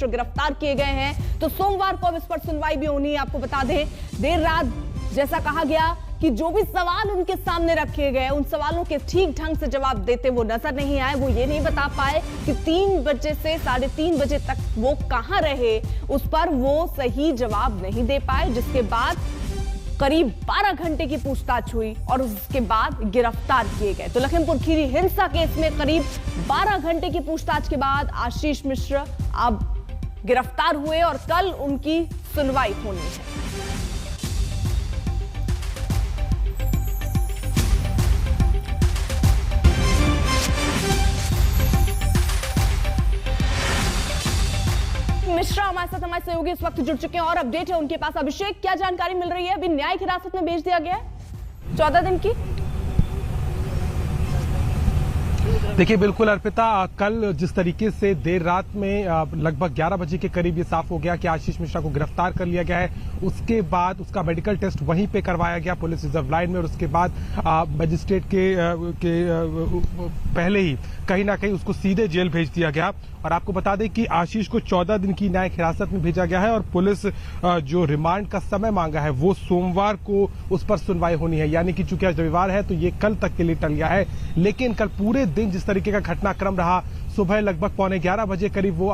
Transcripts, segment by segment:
मिश्र गिरफ्तार किए गए हैं। तो सोमवार को अब इस पर सुनवाई भी होनी है। आपको बता दें, देर रात जैसा कहा गया कि जो भी सवाल उनके सामने रखे गए, उन सवालों के ठीक ढंग से जवाब देते वो नजर नहीं आए। वो ये नहीं बता पाए कि 3 बजे से 3:30 बजे तक वो कहां रहे, उस पर वो सही जवाब नहीं दे पाए, जिसके बाद करीब 12 घंटे की पूछताछ हुई और उसके बाद गिरफ्तार किए गए। तो लखीमपुर खीरी हिंसा केस में करीब 12 घंटे की पूछताछ के बाद आशीष मिश्र अब गिरफ्तार हुए और कल उनकी सुनवाई होनी है। मिश्रा हमारे साथ हमारे सहयोगी इस वक्त जुड़ चुके हैं और अपडेट है उनके पास। अभिषेक, क्या जानकारी मिल रही है? अभी न्यायिक हिरासत में भेज दिया गया है 14 दिन की। देखिए बिल्कुल अर्पिता, कल जिस तरीके से देर रात में लगभग 11 बजे के करीब ये साफ हो गया कि आशीष मिश्रा को गिरफ्तार कर लिया गया है, उसके बाद उसका मेडिकल टेस्ट वहीं पे करवाया गया पुलिस रिजर्व लाइन में और उसके बाद मजिस्ट्रेट के पहले ही कहीं ना कहीं उसको सीधे जेल भेज दिया गया। और आपको बता दें कि आशीष को 14 दिन की न्यायिक हिरासत में भेजा गया है और पुलिस जो रिमांड का समय मांगा है वो सोमवार को उस पर सुनवाई होनी है। यानी कि चूंकि आज रविवार है तो ये कल तक के लिए टल गया है, लेकिन कल पूरे दिन जिस तरीके का घटनाक्रम रहा, सुबह लगभग 11:15 बजे करीब वो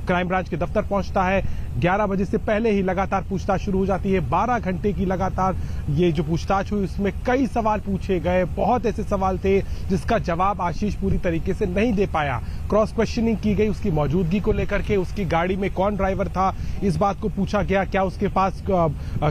क्राइम ब्रांच के दफ्तर पहुंचता है। 11 बजे से पहले ही लगातार पूछताछ शुरू हो जाती है। 12 घंटे की लगातार ये जो पूछताछ हुई उसमें कई सवाल पूछे गए, बहुत ऐसे सवाल थे जिसका जवाब आशीष पूरी तरीके से नहीं दे पाया। क्रॉस क्वेश्चनिंग की गई उसकी मौजूदगी को लेकर के, उसकी गाड़ी में कौन ड्राइवर था इस बात को पूछा गया, क्या उसके पास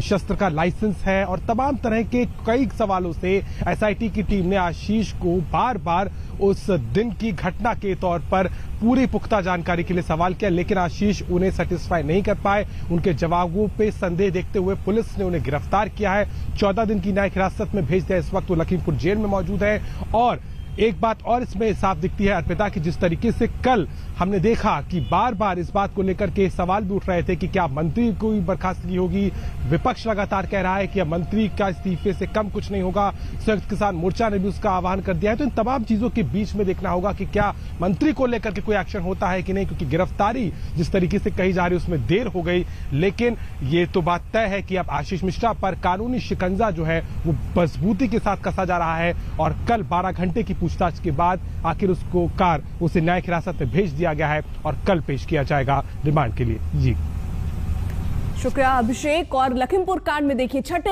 शस्त्र का लाइसेंस है, और तमाम तरह के कई सवालों से एसआईटी की टीम ने आशीष को बार बार उस दिन की घटना के तौर पर पूरी पुख्ता जानकारी के लिए सवाल किया, लेकिन आशीष उन्हें सेटिस्फाई नहीं कर पाए। उनके जवाबों पे संदेह देखते हुए पुलिस ने उन्हें गिरफ्तार किया है, 14 दिन की न्यायिक हिरासत में भेज दिया। इस वक्त वो लखीमपुर जेल में मौजूद है। और एक बात और इसमें साफ दिखती है अर्पिता कि जिस तरीके से कल हमने देखा कि बार बार इस बात को लेकर के सवाल भी उठ रहे थे कि क्या मंत्री को बर्खास्तगी होगी, विपक्ष लगातार कह रहा है कि मंत्री का इस्तीफे से कम कुछ नहीं होगा, संयुक्त किसान मोर्चा ने भी उसका आह्वान कर दिया है। तो इन तमाम चीजों के बीच में देखना होगा कि क्या मंत्री को लेकर के कोई एक्शन होता है कि नहीं, क्योंकि गिरफ्तारी जिस तरीके से कही जा रही है उसमें देर हो गई, लेकिन ये तो बात तय है कि अब आशीष मिश्रा पर कानूनी शिकंजा जो है वो मजबूती के साथ कसा जा रहा है। और कल 12 घंटे की पूछताछ के बाद आखिर उसे न्यायिक हिरासत में भेज दिया गया है और कल पेश किया जाएगा रिमांड के लिए। जी शुक्रिया अभिषेक। और लखीमपुर कांड में देखिए, छठे